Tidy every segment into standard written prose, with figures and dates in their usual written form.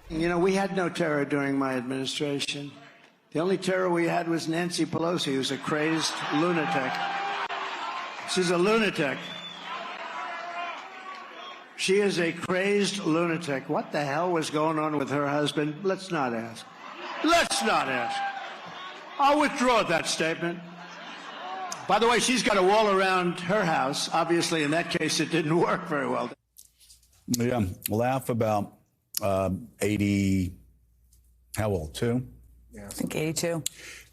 You know, we had no terror during my administration. The only terror we had was Nancy Pelosi, who's a crazed lunatic. She's a lunatic. She is a crazed lunatic. What the hell was going on with her husband? Let's not ask. Let's not ask. I'll withdraw that statement. By the way, she's got a wall around her house. Obviously, in that case, it didn't work very well. Yeah, laugh about 80, how old, 2? Yeah. I think 82.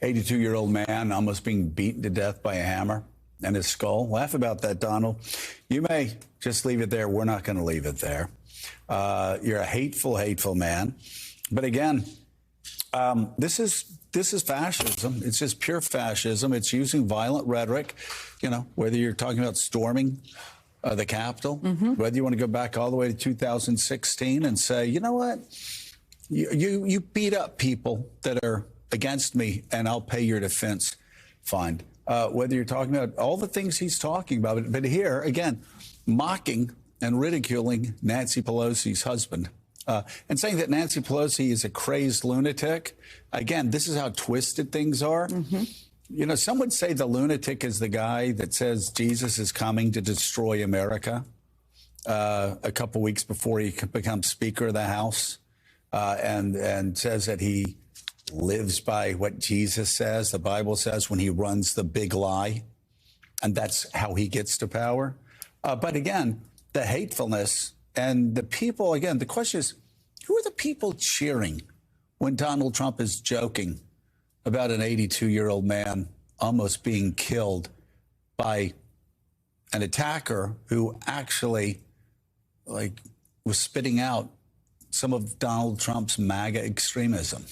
82-year-old man almost being beaten to death by a hammer and his skull. Laugh about that, Donald. You may just leave it there. We're not going to leave it there. You're a hateful, hateful man. But again, this is fascism. It's just pure fascism. It's using violent rhetoric, you know, whether you're talking about storming the Capitol, whether you want to go back all the way to 2016 and say, you know what, you beat up people that are against me and I'll pay your defense fund. Whether you're talking about all the things he's talking about, but here, again, mocking and ridiculing Nancy Pelosi's husband. And saying that Nancy Pelosi is a crazed lunatic. Again, this is how twisted things are. You know, some would say the lunatic is the guy that says Jesus is coming to destroy America a couple weeks before he becomes Speaker of the House and says that he lives by what Jesus says, the Bible says, when he runs the big lie. And that's how he gets to power. But again, the hatefulness and the people, again, the question is, who are the people cheering when Donald Trump is joking about an 82-year-old man almost being killed by an attacker who actually, like, was spitting out some of Donald Trump's MAGA extremism?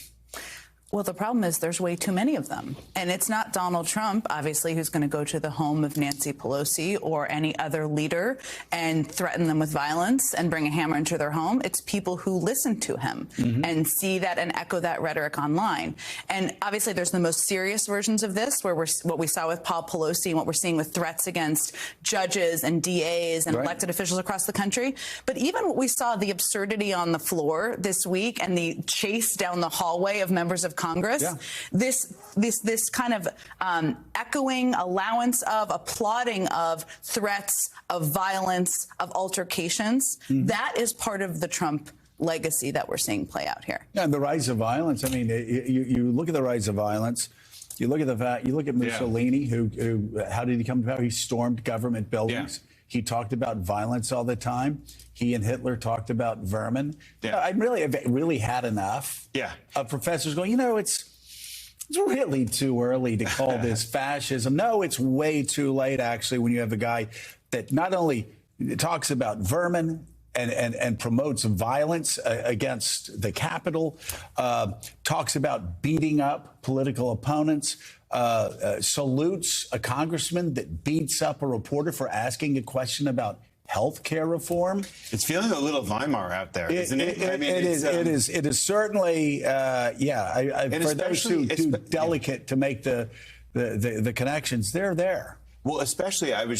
Well, the problem is there's way too many of them. And it's not Donald Trump, obviously, who's going to go to the home of Nancy Pelosi or any other leader and threaten them with violence and bring a hammer into their home. It's people who listen to him and see that and echo that rhetoric online. And obviously, there's the most serious versions of this, where what we saw with Paul Pelosi and what we're seeing with threats against judges and DAs and elected officials across the country. But even what we saw, the absurdity on the floor this week and the chase down the hallway of members of Congress, this kind of echoing, allowance of, applauding of threats, of violence, of altercations, that is part of the Trump legacy that we're seeing play out here. Yeah, and the rise of violence. I mean, you look at the rise of violence. You look at the fact. You look at Mussolini, who how did he come to power? He stormed government buildings. He talked about violence all the time. He and Hitler talked about vermin. I've really had enough of professors going, you know, it's really too early to call this fascism. No, it's way too late, actually, when you have a guy that not only talks about vermin and promotes violence against the Capitol, talks about beating up political opponents, salutes a congressman that beats up a reporter for asking a question about health care reform. It's feeling a little Weimar out there, isn't it? I mean, it is certainly, for those who do delicate to make the connections, they're there. Well, especially, I'm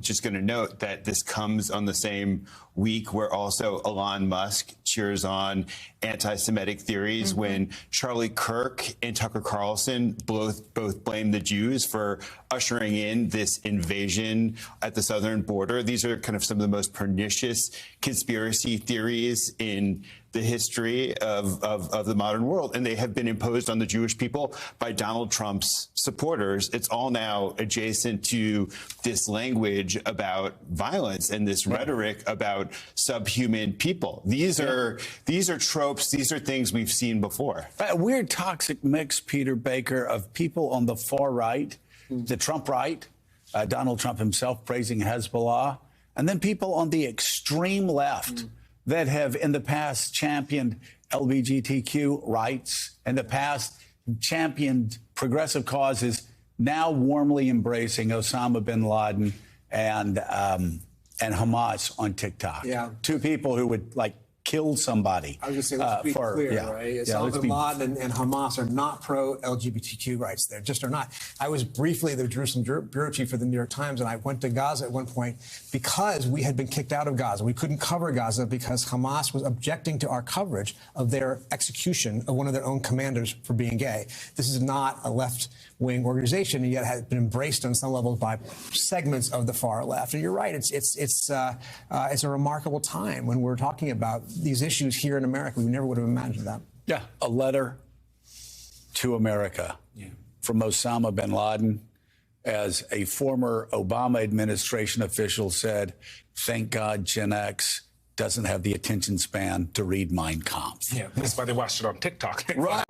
just going to note that this comes on the same week where also Elon Musk cheers on anti-Semitic theories when Charlie Kirk and Tucker Carlson both blame the Jews for ushering in this invasion at the southern border. These are kind of some of the most pernicious conspiracy theories in the history of the modern world, and they have been imposed on the Jewish people by Donald Trump's supporters. It's all now adjacent to this language about violence and this rhetoric about subhuman people. These are tropes. These are things we've seen before. A weird toxic mix, Peter Baker, of people on the far right, the Trump right, Donald Trump himself praising Hezbollah, and then people on the extreme left that have in the past championed LGBTQ rights, in the past championed progressive causes, now warmly embracing Osama bin Laden and Hamas on TikTok. Two people who would, like, killed somebody. I was going to say, let's be clear, right? Osama bin Laden and Hamas are not pro-LGBTQ rights. They just are not. I was briefly the Jerusalem bureau chief for the New York Times, and I went to Gaza at one point because we had been kicked out of Gaza. We couldn't cover Gaza because Hamas was objecting to our coverage of their execution of one of their own commanders for being gay. This is not a left-wing organization, and yet has been embraced on some level by segments of the far left. And you're right; it's a remarkable time when we're talking about these issues here in America. We never would have imagined that. Yeah, a letter to America from Osama bin Laden, as a former Obama administration official said, thank God Gen X doesn't have the attention span to read Mein Kampf. Yeah, that's why they watched it on TikTok. Right.